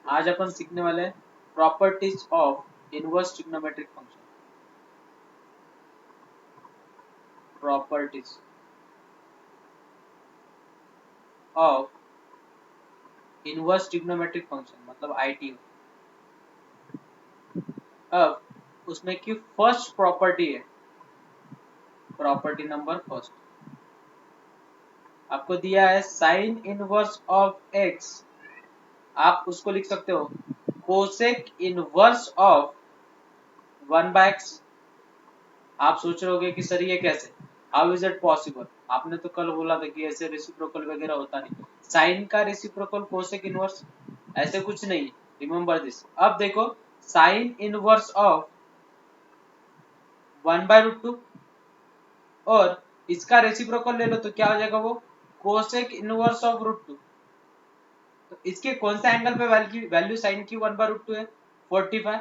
आज अपन सीखने वाले हैं properties of inverse trigonometric function. Properties of inverse trigonometric function मतलब आईटीओ। अब उसमें की फर्स्ट प्रॉपर्टी है प्रॉपर्टी नंबर फर्स्ट। आपको दिया है साइन इनवर्स ऑफ एक्स, आप उसको लिख सकते हो कोसेक इनवर्स ऑफ 1/x। आप सोच रहे होगे कि सर ये कैसे, हाउ इज इट पॉसिबल। आपने तो कल बोला था कि ऐसे रेसिप्रोकल वगैरह होता नहीं, साइन का रेसिप्रोकल कोसेक इनवर्स, ऐसे कुछ नहीं। Remember this. अब देखो साइन इनवर्स ऑफ 1/√2 और इसका रेसिप्रोकल ले लो तो क्या हो जाएगा, वो कोसेक इनवर्स ऑफ √2। तो इसके कौन सा एंगल पे वैल्यू साइन की 1/√2 है, 45,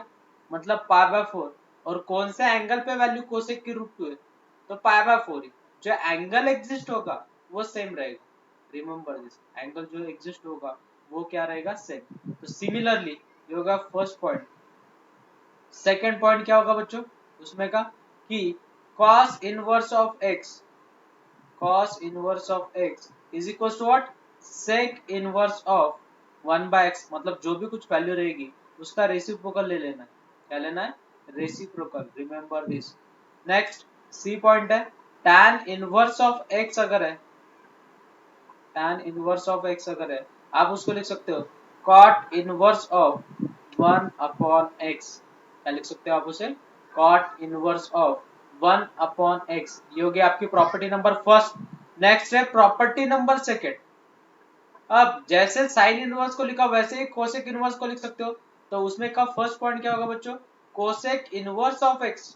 मतलब π/4। और कौन से एंगल पे वैल्यू कोसेक की √2 है, तो π/4 ही। जो एंगल एग्जिस्ट होगा वो सेम रहेगा। रिमेंबर दिस, एंगल जो एग्जिस्ट होगा वो क्या रहेगा, सेम। तो सिमिलरली ये होगा फर्स्ट पॉइंट। सेकंड पॉइंट क्या होगा बच्चों उसमें का, कि cos inverse of x, cos inverse of x is equal to what, sec inverse of 1/x। मतलब जो भी कुछ वैल्यू रहेगी उसका रेसिप्रोकल ले लेना है। क्या लेना है, reciprocal. Remember this. Next C point है tan इनवर्स ऑफ x अगर है, tan इनवर्स ऑफ x अगर है, आप उसको लिख सकते हो cot इनवर्स ऑफ 1/x। क्या लिख सकते हो आप उसे, cot इनवर्स ऑफ 1/x। ये हो गया आपकी प्रॉपर्टी नंबर फर्स्ट। नेक्स्ट है प्रॉपर्टी नंबर सेकेंड। अब जैसे साइन इनवर्स को लिखा वैसे ही कोसेक इनवर्स को लिख सकते हो। तो उसमें का फर्स्ट पॉइंट क्या होगा बच्चों, cosec inverse of x।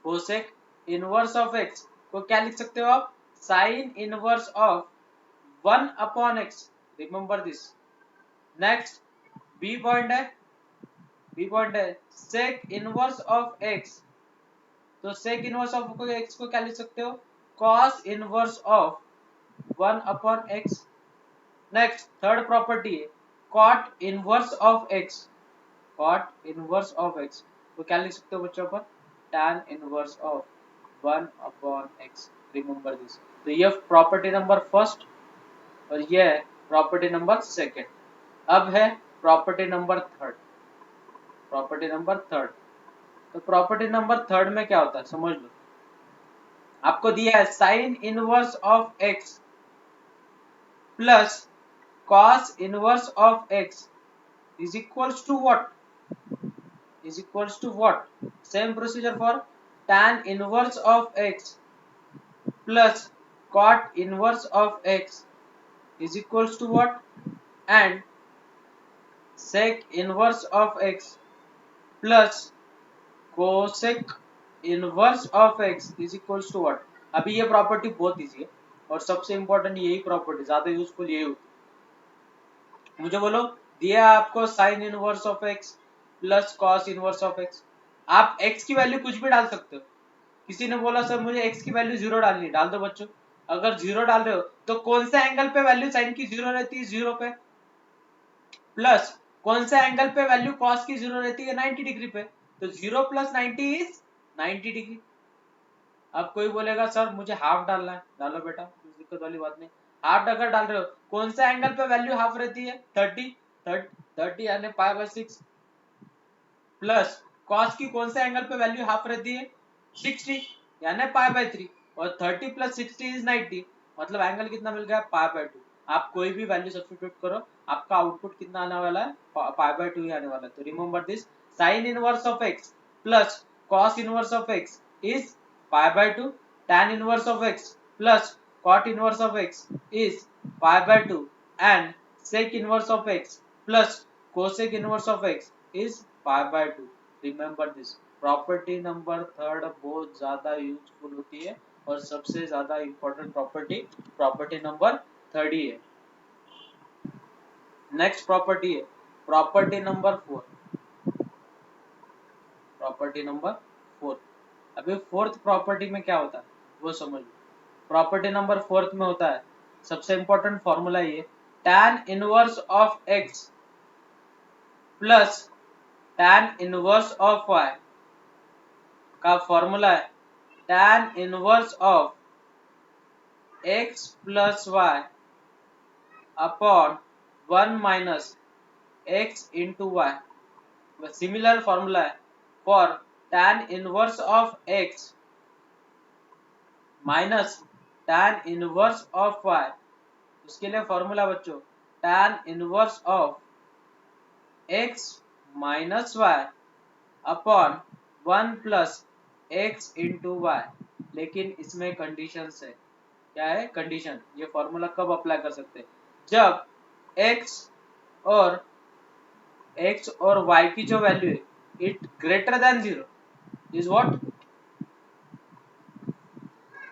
Cosec inverse of x को क्या लिख सकते हो आप, sine inverse of 1/x। Remember this. Next B point है, बी पॉइंट है सेक इनवर्स ऑफ x। तो सेक इनवर्स ऑफ x को क्या लिख सकते हो, cos inverse of 1/x। Next third property है cot inverse of x, cot inverse of x तो क्या लिख सकते हो बच्चों पर, tan inverse of 1/x। Remember this. तो ये प्रॉपर्टी नंबर फर्स्ट और ये है प्रॉपर्टी नंबर सेकेंड। अब है property number third. Property number third, तो प्रॉपर्टी नंबर थर्ड में क्या होता है समझ लो। आपको दिया है sine inverse of x plus cos inverse of x is equals to what, is equals to what, same procedure for tan inverse of x plus cot inverse of x is equals to what, and sec inverse of x plus cosec inverse of x is equals to what. अभी ये property बहुत easy है और सबसे important यही property, ज्यादा useful यही होती है। मुझे बोलो दिया आपको sign inverse of x plus cos inverse of x। आप x की वैल्यू कुछ भी डाल सकते हो। किसी ने बोला सर मुझे x की वैल्यू 0 डालनी है, डाल दो बच्चों। अगर 0 डाल रहे हो तो कौन से एंगल पे वैल्यू साइन की 0 रहती है, 0 पे, प्लस कौन से एंगल पे वैल्यू कॉस की 0 रहती है, 90 डिग्री पे। तो 0 प्लस 90 इज 90 डिग्री। अब कोई बोलेगा सर मुझे हाफ डालना है, डालो बेटा, कुछ दिक्कत वाली बात नहीं। हाफ अगर डाल रहे हो कौन से एंगल पे वैल्यू हाफ रहती है, 30, 30 यानी π/6, प्लस कॉस की कौन से एंगल पे वैल्यू हाफ रहती है, 60 यानी π/3। और 30 प्लस 60 इज 90, मतलब एंगल कितना मिल गया, π/2। आप कोई भी वैल्यू सब्स्टिट्यूट करो, आपका आउटपुट कितना आने वाला है, π/2 ही आने वाला है। तो remember this, sine inverse of x plus cos inverse of x is π/2, tan inverse of x plus cot inverse of x is π/2 and sec inverse of x plus cosec inverse of x is π/2। Remember this, property number third बहुत ज्यादा useful होती है और सबसे ज्यादा important property property number third ही है। Next property है property number four. Property number four, अभी फोर्थ प्रॉपर्टी में क्या होता है वो समझ लो। प्रॉपर्टी नंबर फोर्थ में होता है सबसे इंपॉर्टेंट फॉर्मूला ये, tan inverse of x plus tan inverse of y का फॉर्मूला है tan inverse of x plus y upon 1 minus x into y. Similar formula है for tan inverse of x minus tan inverse of y। उसके लिए formula बच्चों tan inverse of x minus y upon 1 plus x into y. लेकिन इसमें conditions है। क्या है condition? ये फॉर्मूला कब अप्लाई कर सकते हैं? जब x और y की जो वैल्यू है it greater than 0 is what?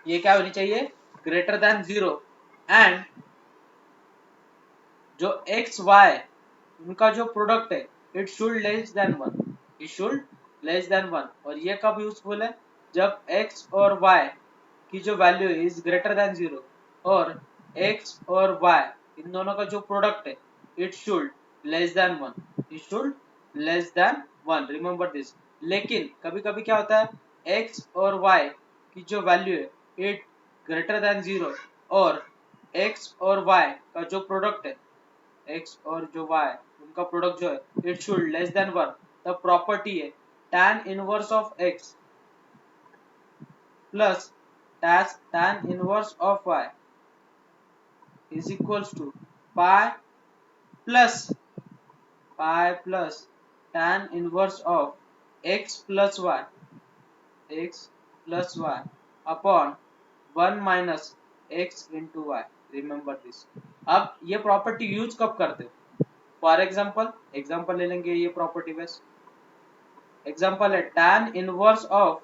ये क्या होनी चाहिए? ग्रेटर देन 0 एंड जो x y उनका जो प्रोडक्ट है it should less than 1। It should less than 1। और ये कब यूजफुल है? जब x और y की जो वैल्यू इज ग्रेटर देन 0 और x और y इन दोनों का जो प्रोडक्ट है it should less than 1। It should less than 1। Remember this. लेकिन कभी कभी क्या होता है x और y की जो वैल्यू है इट ग्रेटर देन 0 और x और y का जो प्रोडक्ट है x और जो y उनका प्रोडक्ट जो है it should less than 1। The property है tan inverse of x plus tan inverse of y is equals to pi plus tan inverse of x plus y upon 1 minus x into y। Remember this. अब ये property use कब करते हो? For example ले लेंगे ये property base. Example है tan inverse of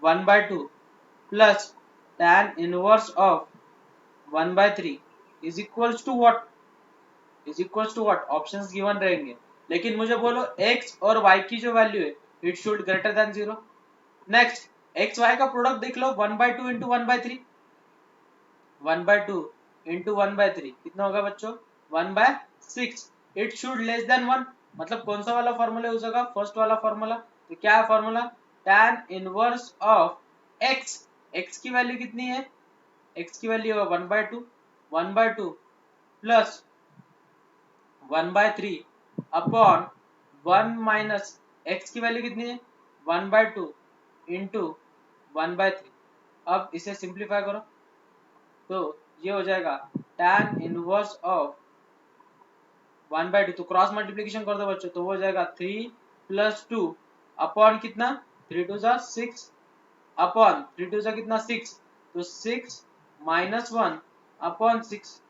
1/2 plus tan inverse of 1/3 is equals to what? Is equals to what? Options given रहेंगे। लेकिन मुझे बोलो x और y की जो वैल्यू है it should greater then 0। Next x y का प्रोडक्ट देख लो 1/2 इंटू 1/3। 1/2 इंटू 1/3 कितना होगा बच्चों? 1/6। It should less than 1। मतलब कौन सा वाला फॉर्मूला यूज होगा? फर्स्ट वाला फॉर्मूला। तो क्या है formula? tan inverse of x की वैल्यू कितनी है? x की वैल्यू है 1/2 प्लस 1/3 अपॉन 1 माइनस x की वैल्यू कितनी है? 1/2 इंटू 1/3। अब इसे सिंप्लीफाई करो तो ये हो जाएगा tan इनवर्स ऑफ 1/2। तो क्रॉस मल्टीप्लीकेशन कर दो बच्चों तो वो हो जाएगा 3 प्लस 2 अपॉन कितना? 3 2 जा 6 अपॉन 3 2 जा कितना? 6। तो 6 माइनस 1 अपॉन 6।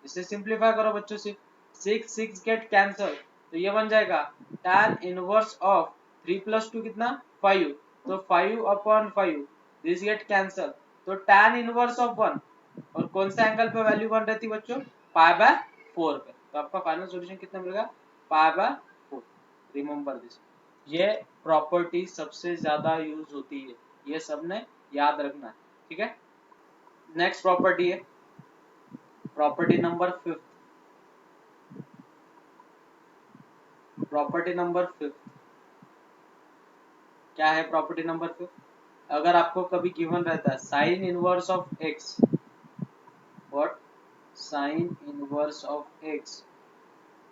इसे सिंप्लीफाई करो बच्चों से 6 गेट कैंसल। तो ये बन जाएगा tan इनवर्स ऑफ 3 प्लस 2 कितना? 5। तो 5 अपॉन 5 दिस गेट कैंसल। तो tan इनवर्स ऑफ 1 और कौन सा एंगल पे वैल्यू बन रहती बच्चों? π/4 पे। तो आपका फाइनल सॉल्यूशन कितना मिलेगा? π/4। Remember this. ये प्रॉपर्टी सबसे ज्यादा यूज होती है, ये सबने याद रखना है। ठीक है। नेक्स्ट प्रॉपर्टी है प्रॉपर्टी नंबर 5। प्रॉपर्टी नंबर 5 क्या है? प्रॉपर्टी नंबर 5 अगर आपको कभी गिवन रहता है sine inverse of x, what? Sine inverse of x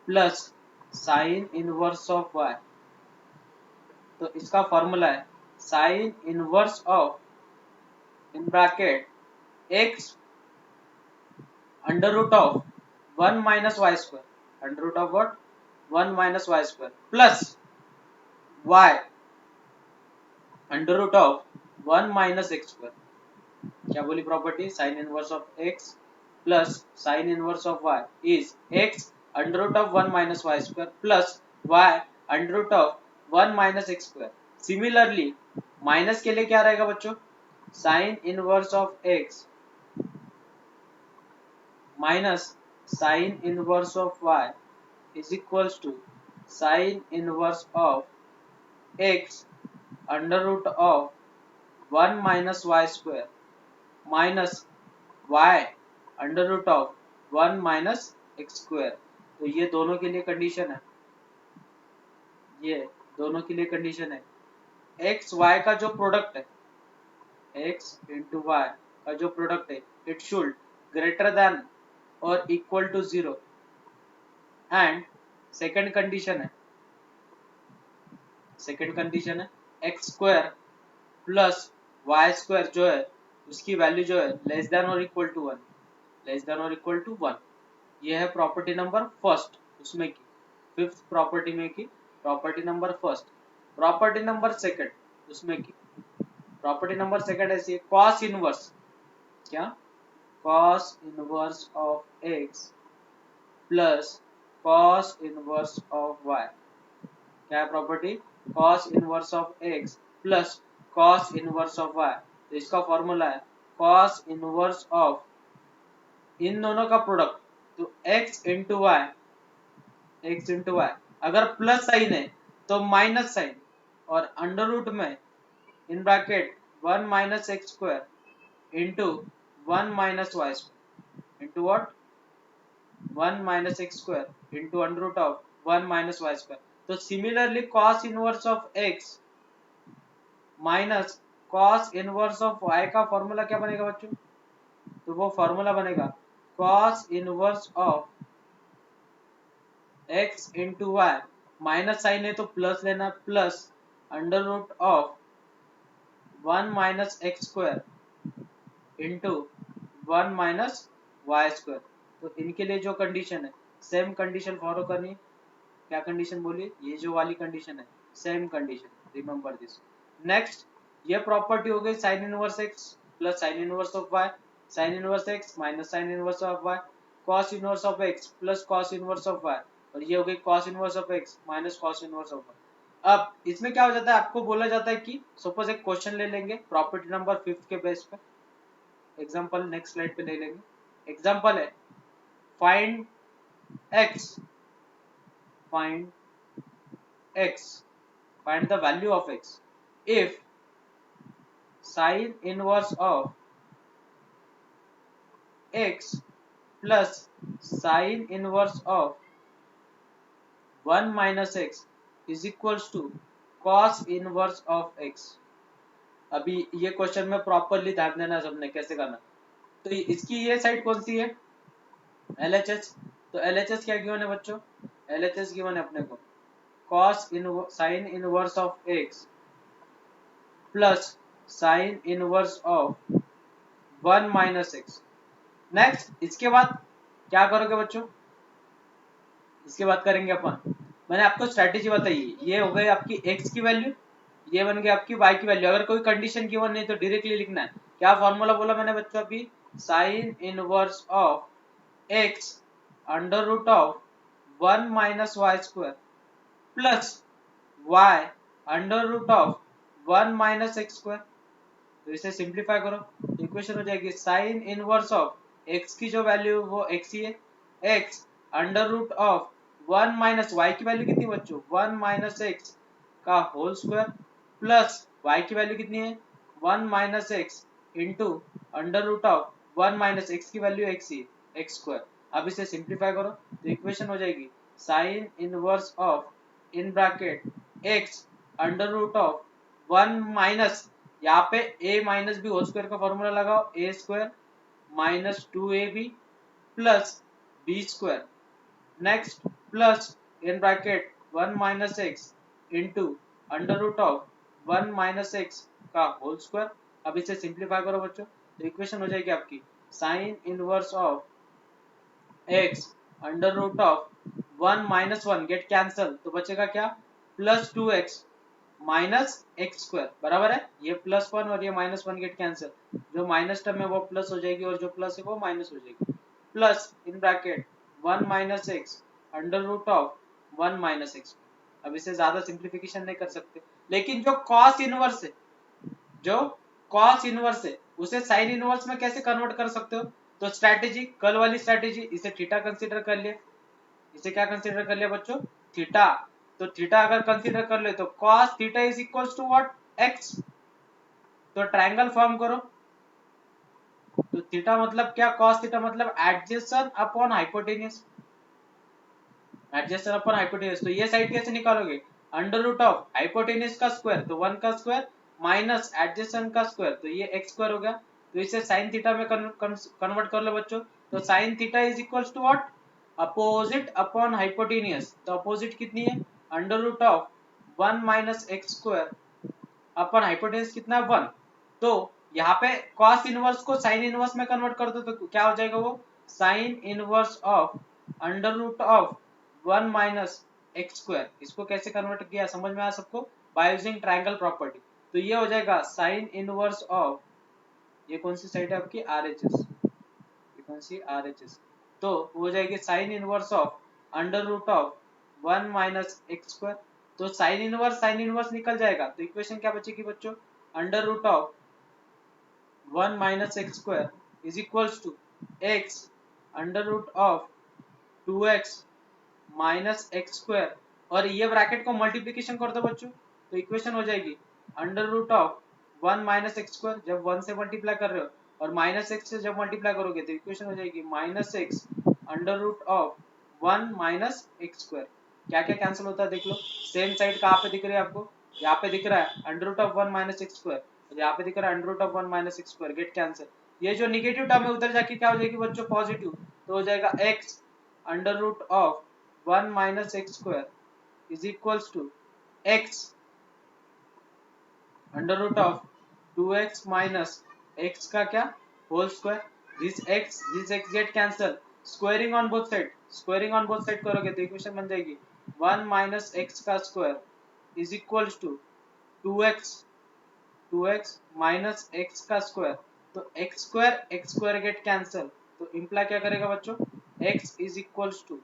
plus sine inverse of y. तो इसका फॉर्मूला है sine inverse of in bracket x under root of 1 minus y square. Under root of what? 1 minus y square plus y under root of 1 minus x square. क्या बोली property? Sine inverse of x plus sine inverse of y is x under root of 1 minus y square plus y under root of 1 minus x square. Similarly minus के लिए क्या रहेगा बच्चों? Sine inverse of x minus sine inverse of y is equals to sine inverse of x under root of 1 minus y square minus y under root of 1 minus x square. तो ये दोनों के लिए कंडीशन है ये दोनों के लिए कंडीशन है, एक्स वाई का जो प्रोडक्ट है, एक्स इंटू वाई का जो प्रोडक्ट है, इट शुड ग्रेटर देन और equal to 0। And second condition है, x square plus y square जो है उसकी वैल्यू जो है लेस देन और इक्वल टू 1, लेस देन और इक्वल टू 1। ये है प्रॉपर्टी नंबर फर्स्ट उसमें की, फिफ्थ प्रॉपर्टी में की property number first. Property number second उसमें की प्रॉपर्टी नंबर सेकंड ऐसी है, कॉस इनवर्स, क्या cos inverse of x plus cos inverse of y. क्या है property, cos inverse of x plus cos inverse of y. तो इसका फॉर्मूला है कॉस इनवर्स ऑफ इन दोनों का प्रोडक्ट, तो x into y, x into y, अगर प्लस साइन है तो माइनस साइन, और अंडर रूट में in bracket 1 minus x square into 1 minus y square into what 1 minus x square into under root of 1 minus y square. तो similarly cos inverse of x minus cos inverse of y का formula क्या बनेगा बच्चों, तो वो formula बनेगा cos inverse of x into y, minus sine है तो प्लस लेना, plus under root of 1 minus x square into 1 minus y square. तो इनके लिए जो कंडीशन है सेम कंडीशन फॉलो करनी है। क्या कंडीशन बोलिए, ये जो वाली कंडीशन है same condition, remember this. Next ये प्रॉपर्टी हो गई sine inverse x plus sine inverse of y, sine inverse x minus sine inverse of y, cos inverse of x plus cos inverse of y, और ये हो गई cos inverse of x minus cos inverse of y. अब इसमें क्या हो जाता है, आपको बोला जाता है कि सपोज एक क्वेश्चन ले लेंगे प्रॉपर्टी नंबर फिफ्थ के बेस पे, एग्जांपल नेक्स्ट स्लाइड पे ले लेंगे। एग्जांपल है find x, find x, find the value of x if sin inverse of x plus sin inverse of 1 minus x is equals to cos inverse of x। अभी ये question में properly ध्यान देना सबने कैसे करना। तो इसकी ये साइड कौन सी है, LHS। तो LHS क्या गिवन है बच्चों, LHS गिवन है अपने को cos sin inverse of x plus sine inverse of 1 minus x. Next इसके बाद क्या करोगे बच्चों, इसके बाद करेंगे अपन, मैंने आपको स्ट्रेटेजी बताई, ये हो गई आपकी x की वैल्यू, ये बन गई आपकी y की वैल्यू। अगर कोई कंडीशन गिवन नहीं तो डायरेक्टली लिखना है। क्या फॉर्मूला बोला मैंने बच्चों अभी, sine inverse of x under root of 1 minus y square plus y under root of 1 minus x square. तो इसे सिंप्लीफाई करो तो इक्वेशन हो जाएगी साइन इनवर्स ऑफ x की जो वैल्यू वो x ही है, x under root of 1 minus y की वैल्यू कितनी बच्चों 1 माइनस एक्स का होल स्क्वायर प्लस y की वैल्यू कितनी है 1 minus x into under root of 1 minus x की वैल्यू x ही है एक्स स्क्वायर। अब इसे सिंप्लीफाई करो तो इक्वेशन हो जाएगी sine inverse of in bracket x under root of 1 minus, यहाँ पे a minus b whole square का फॉर्मूला लगाओ, a square minus 2ab plus b square, next plus in bracket 1 minus x into under root of 1 minus x का whole square. अब इसे simplify करो बच्चों तो इक्वेशन हो जाएगी आपकी sine inverse of x under root of 1 minus 1 get cancel, तो बचेगा क्या plus 2x minus x square बराबर है, ये प्लस 1 और ये माइनस 1 गेट कैंसिल, जो माइनस टर्म है वो प्लस हो जाएगी और जो प्लस है वो माइनस हो जाएगी, plus in bracket 1 minus x under root of 1 minus x. अब इसे ज्यादा सिंप्लीफिकेशन नहीं कर सकते, लेकिन जो कॉस इनवर्स है, जो कॉस इनवर्स है उसे साइन इनवर्स में कैसे कन्वर्ट कर सकते हो, तो स्ट्रैटेजी कल वाली स्ट्रैटेजी, इसे थीटा कंसीडर कर लिया, इसे क्या कंसीडर कर लिया बच्चों थीटा। तो थीटा अगर कंसीडर कर ले तो cos theta is equals to what x। तो ट्रायंगल फॉर्म करो तो थीटा मतलब क्या, cos थीटा मतलब adjacent upon hypotenuse, adjacent upon hypotenuse. तो ये साइड कैसे निकालोगे, अंडर रूट ऑफ हाइपोटेन्यूज का स्क्वायर तो 1 का स्क्वायर माइनस एडजेसेंट का स्क्वायर तो ये x स्क्वायर हो गया। तो इसे साइन थीटा में कन्वर्ट कर लो बच्चों। तो sine theta is equals to what, opposite upon hypotenuse. तो अपोजिट कितनी है, under root of 1 minus x square upon hypotenuse कितना है 1। तो यहाँ पे cos इनवर्स को साइन इनवर्स में कन्वर्ट कर दो तो क्या हो जाएगा वो sine inverse of under root of 1 minus x square. इसको कैसे कन्वर्ट किया समझ में आया सबको, बाय यूजिंग ट्रायंगल प्रॉपर्टी। तो ये हो जाएगा साइन इनवर्स ऑफ, ये कौन सी साइड है आपकी आरएचएस, ये कौन सी आरएचएस, तो हो जाएगी sine inverse of under root of 1 minus x square. तो साइन इनवर्स निकल जाएगा तो इक्वेशन क्या बचेगी बच्चों, under root of 1 minus x square is equals to x under root of 2x minus x square, और ये ब्रैकेट को मल्टीप्लीकेशन कर दो बच्चों तो इक्वेशन हो जाएगी under root of 1 minus x square, जब 1 से मल्टीप्लाई कर रहे हो और माइनस एक्स से जब मल्टीप्लाई करोगे तो इक्वेशन हो जाएगी minus x under root of 1 minus x square. क्या क्या कैंसिल होता है देख लो, सेम साइड कहाँ पे दिख रही है आपको, यहाँ पे दिख रहा है under root of 1 minus x square, और यहाँ पे दिख रहा है under root of 1 minus x square, get cancel. ये जो निगेटिव टर्म है उधर जाके क्या हो जाएगी बच्चों पॉजिटिव, तो हो जाएगा x under root of 1 minus x square is equals to x under root of 2x minus x का क्या whole square, this x get cancel, squaring on both side, squaring on both side करोगे तो equation बन जाएगी 1 minus x का square is equals to 2x minus x का square. तो x square get cancel, तो इम्प्लाई क्या करेगा बच्चों, x इज इक्वल्स टू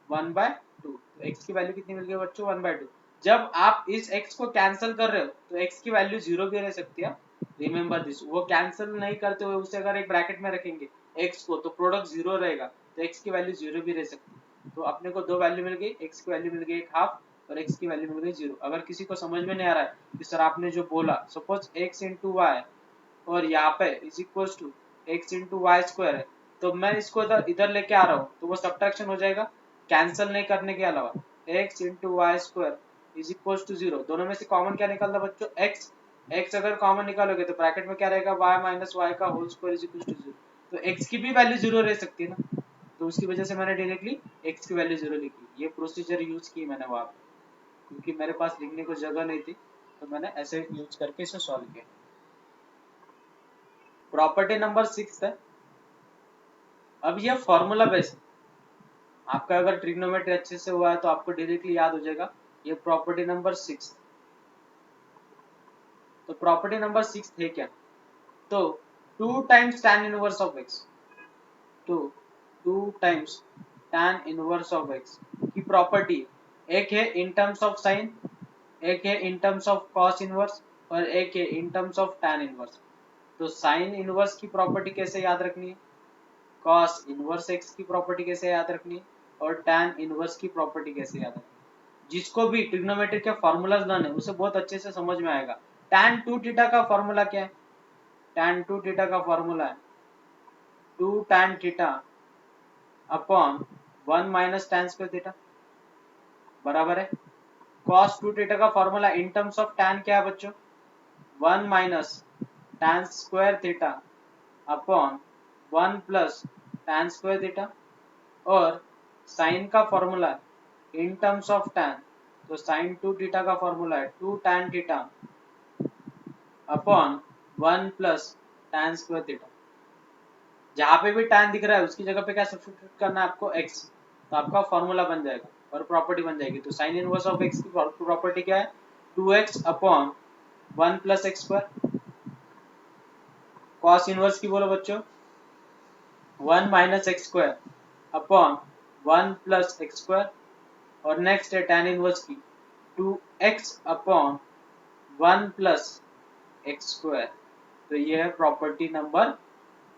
1/2। तो x की वैल्यू कितनी मिल गई बच्चों 1/2। जब आप इस x को कैंसिल कर रहे हो तो x की वैल्यू 0 भी रह सकती है, रिमेंबर दिस। वो कैंसिल नहीं करते हुए उसे अगर एक ब्रैकेट में रखेंगे x को तो प्रोडक्ट 0 रहेगा, तो x की वैल्यू 0 भी रह सकती है। तो अपने को दो वैल्यू मिल गई, x की वैल्यू मिल गई 1/2 और x की वैल्यू मिल गई 0। अगर किसी को समझ में नहीं आ रहा है कि सर आपने जो बोला सपोज x इंटू वाई और यहाँ पे is equal to x into y square है, तो मैं इसको इधर इधर लेके आ रहा हूँ तो वो सब्ट्रैक्शन हो जाएगा कैंसिल नहीं करने के अलावा, x into y square is equal to 0। दोनों में से कॉमन क्या निकलता बच्चों x, x अगर कॉमन निकालोगे तो ब्रैकेट में क्या रहेगा y माइनस वाई का whole square is equal to 0। तो x की भी वैल्यू 0 रह सकती है ना, तो उसकी वजह से मैंने डायरेक्टली x की वैल्यू 0 लिखी। ये प्रोसीजर यूज की मैंने वहां पे क्योंकि मेरे पास लिखने को जगह नहीं थी, तो मैंने ऐसे यूज करके इसे सॉल्व किया। प्रॉपर्टी नंबर 6 है, अब ये फॉर्मूला बेस्ड, आपका अगर ट्रिग्नोमेट्री अच्छे से हुआ है तो आपको डायरेक्टली याद हो जाएगा। ये प्रॉपर्टी नंबर 6, तो प्रॉपर्टी नंबर 6 है क्या, तो 2 times tan inverse of x, तो 2 times tan inverse of x की प्रॉपर्टी, एक है इन टर्म्स ऑफ साइन, एक है in terms of cos inverse और एक है in terms of tan inverse. तो साइन इनवर्स की प्रॉपर्टी कैसे याद रखनी है, कॉस इनवर्स x की प्रॉपर्टी कैसे याद रखनी है और tan इनवर्स की प्रॉपर्टी कैसे याद रखनी है। जिसको भी ट्रिग्नोमेट्री के फॉर्मूलाज लाने उसे बहुत अच्छे से समझ में आएगा। tan 2 थीटा का फॉर्मूला क्या है, tan 2 थीटा का फॉर्मूला है 2 tan theta upon 1 minus tan square theta बराबर है। cos 2 थीटा का formula in terms of tan क्या है बच्चों, 1 minus tan square theta upon 1 plus tan square theta, और साइन का formula in terms of tan, तो साइन 2 थीटा का फॉर्मूला है 2 tan theta upon 1 plus tan square theta. जहां पे भी tan दिख रहा है उसकी जगह पे क्या सब्स्टिट्यूट करना है आपको x, तो आपका फॉर्मूला बन जाएगा और प्रॉपर्टी बन जाएगी। तो साइन इनवर्स ऑफ x की प्रॉपर्टी क्या है 2x upon 1 plus x square. Cos inverse की बोलो बच्चों 1 minus x square upon 1 plus x square, और नेक्स्ट है tan इनवर्स की 2x upon 1 plus x square. तो ये है प्रॉपर्टी नंबर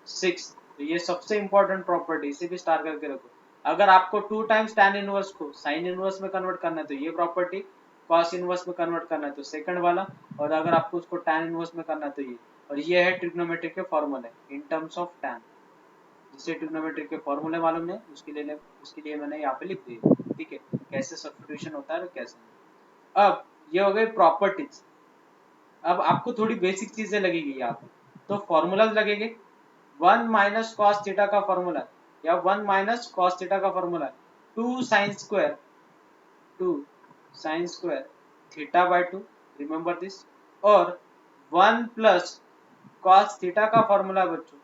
6। तो ये सबसे इंपॉर्टेंट प्रॉपर्टी, इसे भी स्टार करके रखो। अगर आपको 2 टाइम्स tan इनवर्स को साइन इनवर्स में कन्वर्ट करना है तो ये प्रॉपर्टी, cos इनवर्स में कन्वर्ट करना है तो सेकंड वाला, और अगर आपको उसको tan इनवर्स में करना है तो ये। और ये है ट्रिग्नोमेट्री के फॉर्मूले इन टर्म्स ऑफ tan, जिसे ट्रिग्नोमेट्री के फॉर्मूले मालूम है उसके लिए मैंने यहाँ पे लिख दिए। ठीक है, कैसे सब्स्टिट्यूशन होता है और कैसे नहीं। अब ये हो गई प्रॉपर्टीज। अब आपको थोड़ी बेसिक चीजें लगेगी यहाँ पे, तो फॉर्मूलाज लगेंगे। 1 माइनस कॉस थीटा का फॉर्मूला, या 1 माइनस कॉस थीटा का formula 2 sine square, 2 sine square theta by 2, remember this. और 1 प्लस कॉस थीटा का फॉर्मूला बच्चों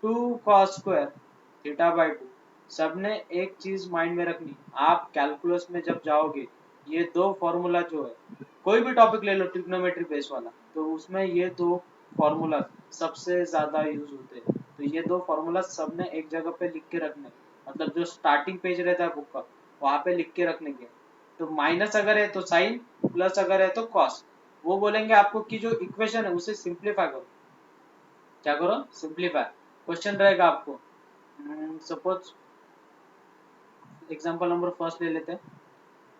2 कॉस स्क्वायर थीटा बाय 2। सबने एक चीज माइंड में रखनी, आप कैलकुलस में जब जाओगे ये दो फॉर्मूला जो है, कोई भी टॉपिक ले लो ट्रिग्नोमेट्री बेस वाला, तो उसमें ये दो फॉर्मूला सबसे ज्यादा यूज होते हैं। तो ये दो फॉर्मूला सबने एक जगह पे लिख के रखने, मतलब जो स्टार्टिंग पेज रहता है बुक का वहां पे लिख के रखने के। तो माइनस अगर है तो साइन, प्लस अगर है तो कॉस। वो बोलेंगे आपको कि जो इक्वेशन है उसे सिंप्लीफाई करो। क्या करो? सिंप्लीफाई। क्वेश्चन रहेगा आपको, सपोज एग्जांपल नंबर फर्स्ट ले लेते हैं।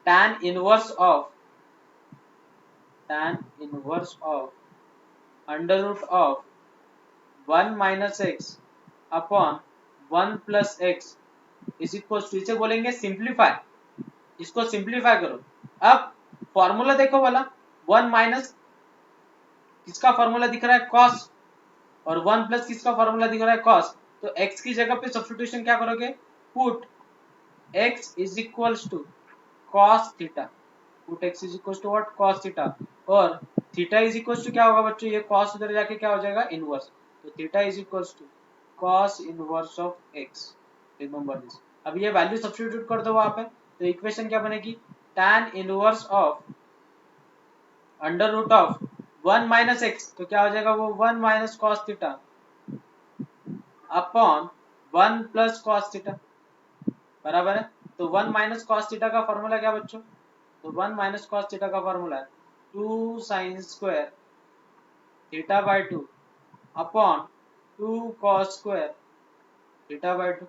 tan inverse of, tan inverse of under root of 1 minus x upon 1 plus x is equal to, इसे बोलेंगे सिंप्लीफाई। इसको सिंप्लीफाई करो। अब फॉर्मूला देखो वाला, 1 माइनस किसका फॉर्मूला दिख रहा है? कॉस। और 1 प्लस किसका फॉर्मूला दिख रहा है? कॉस। तो x की जगह पे सब्स्टिट्यूशन क्या करोगे? Put x is equals to cos theta, put x is equals to what? cos theta. और थीटा इज इक्वल्स टू क्या होगा बच्चों? ये cos उधर जाके क्या हो जाएगा? इनवर्स। तो theta is equals to cos inverse of x, remember this. अब ये वैल्यू सब्स्टिट्यूट कर दो वहां पे, तो इक्वेशन क्या बनेगी? tan inverse of under root of 1 minus x, तो क्या हो जाएगा वो? 1 minus cos theta upon 1 plus cos theta, बराबर है। तो 1 माइनस cos थीटा का फॉर्मूला क्या बच्चों? तो 1 माइनस cos थीटा का फॉर्मूला है 2 sine square theta by 2 upon 2 cos square theta by 2।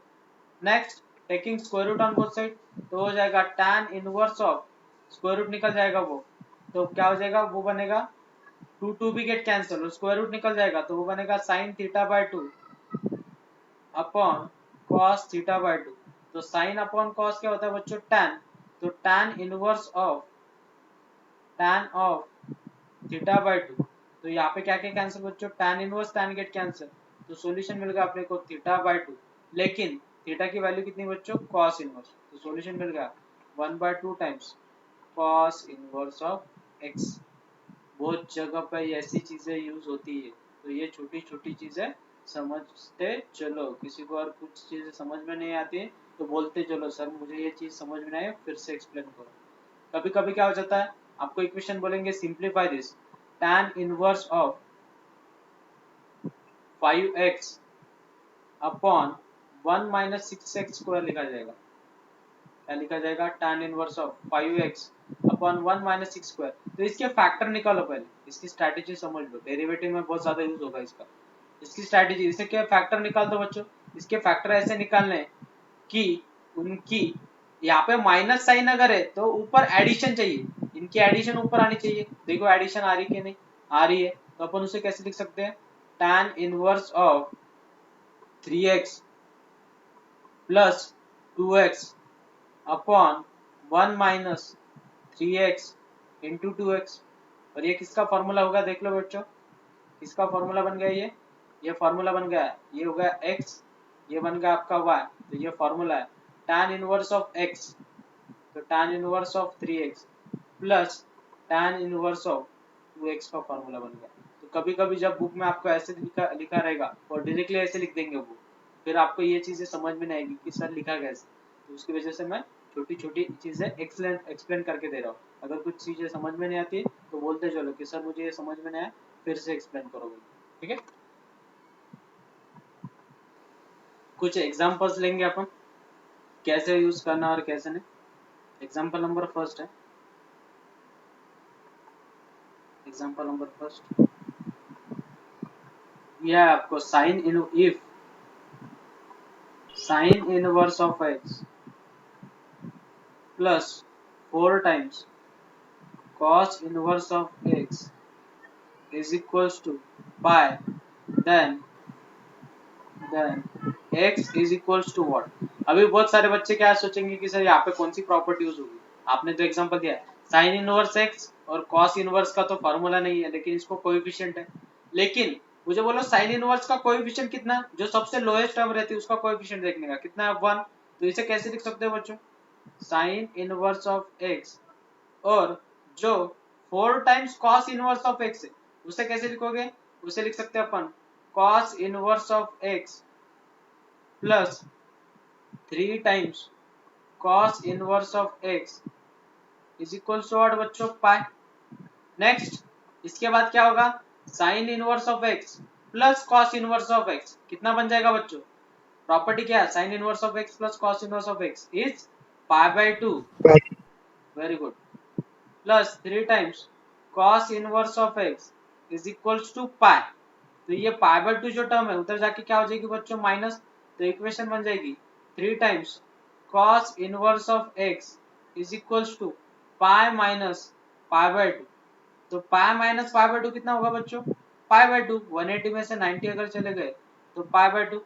Next, taking square root on both side, तो हो जाएगा tan inverse of, square root निकल जाएगा वो, तो क्या हो जाएगा? वो बनेगा 2 2 भी गेट कैंसिल, और स्क्वायर रूट निकल जाएगा तो वो बनेगा sin theta by 2 upon cos theta by 2। तो sin अपॉन cos क्या होता है बच्चों? tan। तो tan inverse of tan of theta by 2, तो यहाँ पे क्या क्या कैंसिल बच्चों? tan inverse tan get cancel, तो सॉल्यूशन मिल गया अपने को थीटा बाय 2। लेकिन थीटा की वैल्यू कितनी बच्चों? cos इनवर्स, तो सॉल्यूशन मिल गया 1 by 2 times cos inverse of x। बहुत जगह पर ऐसी चीजें यूज होती है, तो ये छोटी छोटी चीजें समझते चलो। किसी को और कुछ चीजें समझ में नहीं आती तो बोलते चलो सर मुझे ये चीज समझ में नहीं आई, फिर से एक्सप्लेन करो। कभी कभी क्या हो जाता है, आपको इक्वेशन बोलेंगे simplify this, tan inverse of 5x upon 1 minus 6x square लिखा जाएगा। क्या लिखा जाएगा? tan inverse of 5x upon 1 minus 6 square. तो इसके फैक्टर निकालो पहले, इसकी स्ट्रैटेजी समझ लो, डेरिवेटिव में बहुत ज्यादा यूज होगा इसका। इसकी स्ट्रैटेजी, इसे क्या फैक्टर निकाल दो बच्चों। इसके फैक्टर ऐसे निकालने कि उनकी यहाँ पे माइनस साइन अगर है तो ऊपर एडिशन चाहिए, इनकी एडिशन ऊपर आनी चाहिए। देखो एडिशन आ रही कि नहीं? आ रही है, तो अपन उसे कैसे लिख सकते हैं? tan inverse of 3x plus 2x upon 1 minus 3x into 2x। और ये किसका फॉर्मूला होगा? देख लो बच्चों, किसका फॉर्मूला बन गया? ये फॉर्मूला बन गया, ये हो गया x, ये बन गया आपका y। तो ये फॉर्मूला है tan इनवर्स ऑफ x, तो tan inverse of 3x plus tan inverse of 2x का फॉर्मूला बन गया। तो कभी कभी जब बुक में आपको ऐसे लिखा लिखा रहेगा और डायरेक्टली ऐसे लिख देंगे वो, फिर आपको ये चीजें समझ में नहीं आएगी कि सर लिखा कैसे। तो उसकी वजह से मैं छोटी छोटी चीजें एक्सप्लेन करके दे रहा हूँ। अगर कुछ चीजें समझ में नहीं आती तो बोलते चलो कि सर मुझे ये समझ में नहीं आया, फिर से एक्सप्लेन करो, ठीक है। कुछ एग्जांपल्स लेंगे अपन, कैसे यूज करना और कैसे नहीं। एग्जांपल नंबर फर्स्ट है, एग्जांपल नंबर फर्स्ट यह है आपको, sine in if sine inverse of x plus 4 times cos inverse of x is equals to pi, then x is equals to what? अभी बहुत सारे बच्चे क्या सोचेंगे कि सर यहाँ पे कौन सी प्रॉपर्टी यूज होगी। आपने तो एग्जांपल दिया है साइन इनवर्स एक्स और कॉस इनवर्स का तो फॉर्मूला नहीं है, लेकिन इसको कोएफिशिएंट है। लेकिन मुझे बोलो साइन इनवर्स का कोएफिशिएंट कितना, जो सबसे लोएस्ट टर्म रहती है उसका कोएफिशिएंट देखने का कितना है, 1। तो इसे कैसे लिख सकते हो बच्चों, साइन इनवर्स ऑफ एक्स, और जो 4 times cos inverse of x है उसे कैसे लिखोगे, उसे लिख सकते हैं अपन cos inverse of x plus 3 times cos inverse of x is equal to what बच्चों, पाई। नेक्स्ट इसके बाद क्या होगा, sine inverse of x plus cos inverse of x कितना बन जाएगा बच्चों, प्रॉपर्टी क्या है, sine inverse of x plus cos inverse of x is pi by 2, very good, plus 3 times cos inverse of x is equals to pi. तो ये पाई by 2 जो term है उधर जाके क्या हो जाएगी बच्चों, माइनस। तो इक्वेशन बन जाएगी 3 times cos inverse of x is equals to pi minus pi by 2। तो पाई माइनस पाई बाय 2 कितना होगा बच्चों, पाई बाय 2। 180 में से 90 अगर चले गए तो पाई बाय 2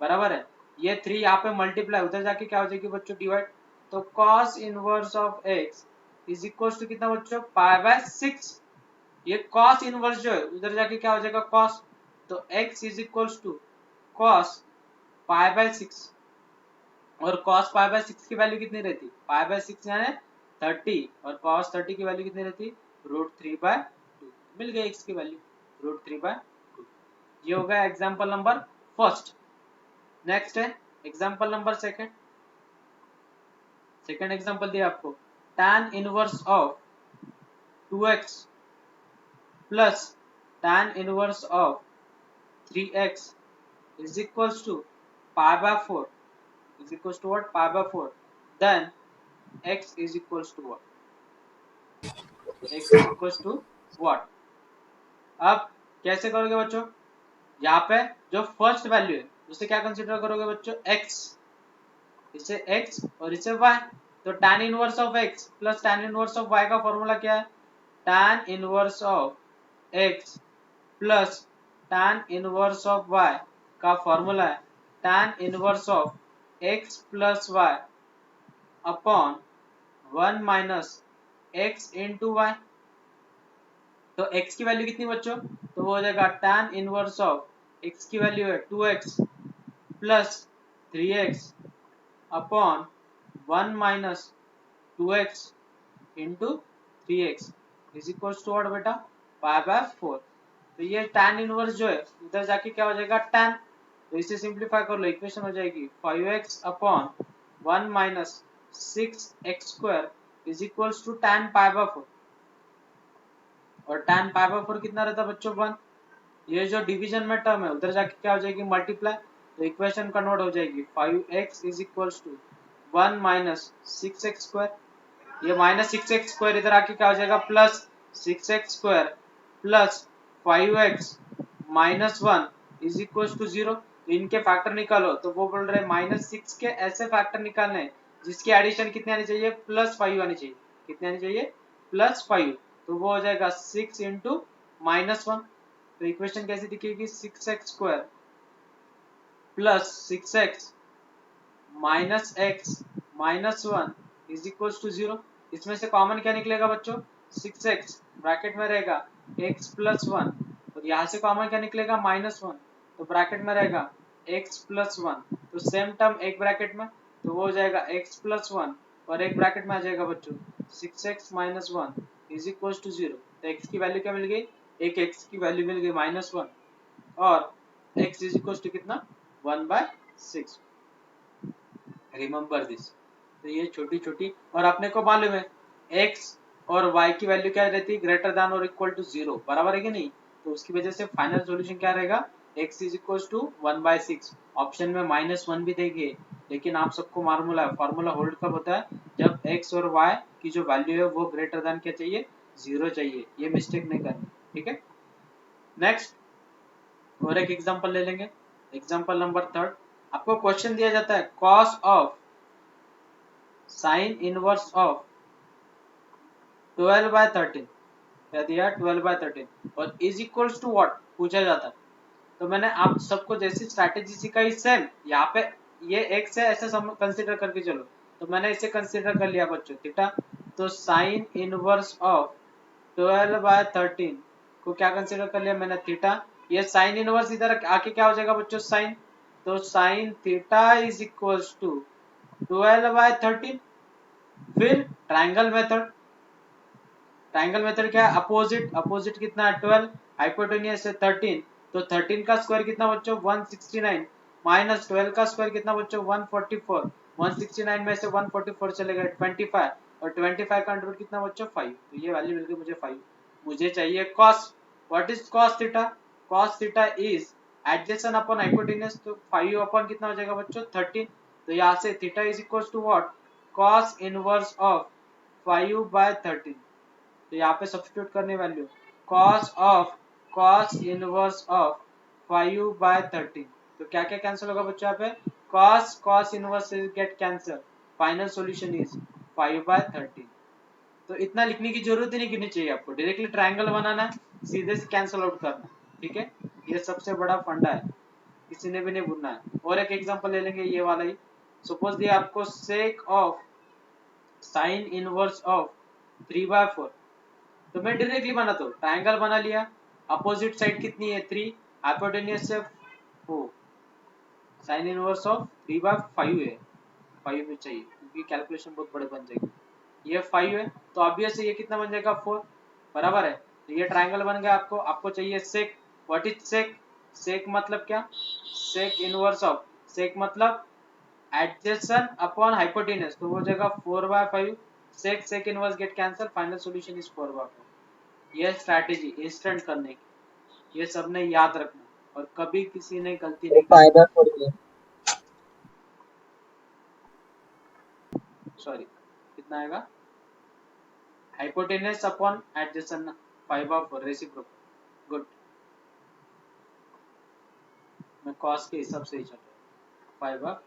बराबर है, ये 3 यहाँ पे मल्टीप्लाई उधर जाके क्या हो जाएगी बच्चों, डिवाइड। तो cos inverse of x is equal to कितना बच्चों, पाई बाय 6। ये cos इनवर्स जो है उधर जाके क्या हो जाएगा cos, तो x is equal to cos pi by 6, और cos पाई बाय 6 की वैल्यू कितनी रहती, पाई बाय 6 यानी 30, और cos 30 की वैल्यू कितनी रहती, √3/2। मिल गई x की वैल्यू √3/2। ये हो गया एग्जांपल नंबर फर्स्ट। नेक्स्ट है example number second. Second example दिया आपको, tan inverse of 2x plus tan inverse of 3x is equals to pi by 4 is equals to what, pi by 4, then x is equals to what, x is equals to what। अब कैसे करोगे बच्चों, यहाँ पे जो first value है उसे क्या कंसीडर करोगे बच्चों, x, इसे x और इसे y। तो tan inverse of x plus tan inverse of y का फॉर्मूला क्या है, tan inverse of x plus tan inverse of y का फॉर्मूला है tan inverse of x plus y upon 1 minus x into y. तो x की value कितनी बच्चों, तो वो हो जाएगा tan इनवर्स ऑफ x की वैल्यू है 2x plus 3x upon 1 minus 2x into 3x is equal to what बेटा, पाई बाय 4। तो ये tan इनवर्स जो है उधर जाके क्या हो जाएगा tan, तो इसे सिंपलीफाई कर लो, इक्वेशन हो जाएगी 5x upon 1 minus 6x square is equals to tan pi by 4, और tan पाई बाय 4 कितना रहता है बच्चों, 1। ये जो डिवीजन में टर्म है उधर जाके क्या हो जाएगी, मल्टीप्लाई। तो इक्वेशन कन्वर्ट हो जाएगी 5x is equals to 1 minus 6x square, ये माइनस 6x स्क्वायर इधर आके क्या हो जाएगा, plus 6x square plus 5x minus 1 is equal to 0। इनके फैक्टर निकालो, तो वो बोल रहे माइनस 6 के ऐसे फैक्टर निकालने हैं जिसकी एडिशन कितनी आनी चाहिए, +5 आनी चाहिए। कितनी आनी चाहिए, +5। तो वो हो जाएगा 6 इंटू -1। तो इक्वेशन कैसी दिखेगी, 6x square plus 6x minus x minus 1 is equal to 0। इसमें से कॉमन क्या निकलेगा बच्चों, 6x ब्रैकेट में रहेगा x प्लस 1, और यहाँ से कॉमन क्या निकलेगा, -1, तो ब्रैकेट में रहेगा x प्लस 1। तो सेम टर्म एक ब्रैकेट में, तो वो हो जाएगा x प्लस 1, और एक ब्रैकेट में आ जाएगा बच्चों 6x minus 1 is equal to 0। तो x की वैल्यू क्या मिल गई, एक x की वैल्यू मिल गई -1, और x इज इक्वल टू कितना, 1/6। Remember this. तो ये छोटी छोटी, और अपने को मालूम है x और y की वैल्यू क्या रहती है, ग्रेटर देन और इक्वल टू 0, बराबर है कि नहीं। तो उसकी वजह से फाइनल सॉल्यूशन क्या रहेगा, x is equal to 1/6। Option में -1 भी देंगे, लेकिन आप सबको मालूम है फॉर्मूला होल्ड कब होता है, जब x और y की जो वैल्यू है वो ग्रेटर देन क्या चाहिए, 0 चाहिए। ये मिस्टेक नहीं करनी, ठीक है। नेक्स्ट और एक एग्जांपल ले लेंगे, एग्जांपल नंबर थर्ड। आपको क्वेश्चन दिया जाता है cos of sine inverse of 12/13, क्या दिया 12/13, और इज इक्वल्स टू व्हाट पूछा जाता है। तो मैंने आप सबको जैसी स्ट्रैटेजी सिखाई सेम यहाँ पे, ये x है ऐसे कंसीडर करके चलो। तो मैंने इसे कंसीडर कर लिया बच्चों, थीटा तो साइन इनवर्स ऑफ 12/13 को क्या कंसीडर कर लिया मैंने, थीटा। ये साइन इनवर्स इधर आके क्या हो जाएगा बच्चों, साइन। तो sine theta is equal to 12/13। फिर ट्रायंगल मेथड, ट्रायंगल मेथड क्या है, अपोजिट, अपोजिट कितना है 12, हाइपोटेनियस है 13, तो 13 का स्क्वायर कितना बच्चों 169, माइनस 12 का स्क्वायर कितना बच्चों 144, 169 में से 144 चले गए 25, और 25 का अंडर कितना बच्चों 5, तो ये वैल्यू मिल गई मुझे 5। मुझे चाहिए cos, what is cos theta, cos theta is adjacent upon hypotenuse, तो 5 अपॉन कितना हो जाएगा बच्चों 13, तो यहाँ से theta is equal to what, cos inverse of 5/13, तो यहाँ पे सब्स्टिट्यूट करने value cos of cos inverse of 5/13, तो क्या क्या कैंसिल होगा बच्चों, यहाँ पे cos inverse get cancel, final solution is 5/13। तो इतना लिखने की जरूरत ही नहीं गिननी चाहिए आपको, डायरेक्टली ट्रायंगल बनाना है, सीधे से कैंसिल आउट करना, ठीक है। ये सबसे बड़ा फंडा है, किसी ने भी नहीं भूलना है। और एक एग्जांपल ले लेंगे ये वाला ही, सपोज दिया आपको sec of sine inverse of 3/4, तो मैं डायरेक्टली बनाता हूँ, ट्रायंगल बना लिया, अपोजिट साइड कितनी है 3, हाइपोटेनियस से 4, साइन इनवर्स ऑफ 3/5 है, 5 में चाहिए क्योंकि कैलकुलेशन बहुत बड़े बन जाएंगे, ये 5 है, तो ऑब्वियस ये कितना बन जाएगा 4, बराबर है। तो ये ट्रायंगल बन गया, आपको आपको चाहिए सेक, व्हाट इज सेक, सेक मतलब क्या, सेक इनवर्स ऑफ, सेक मतलब एडजेसेंट अपॉन हाइपोटेनस, तो वो जाएगा 4/5, sec sec inverse get cancel, final solution is 4/5। ये स्ट्रैटेजी इंस्टेंट करने की, ये सबने याद रखना, और कभी किसी ने गलती नहीं करनी। सॉरी, कितना आएगा, hypotenuse upon adjacent 5/4 reciprocal, good, मैं कॉस के हिसाब से ही चल रहा हूँ 5/4।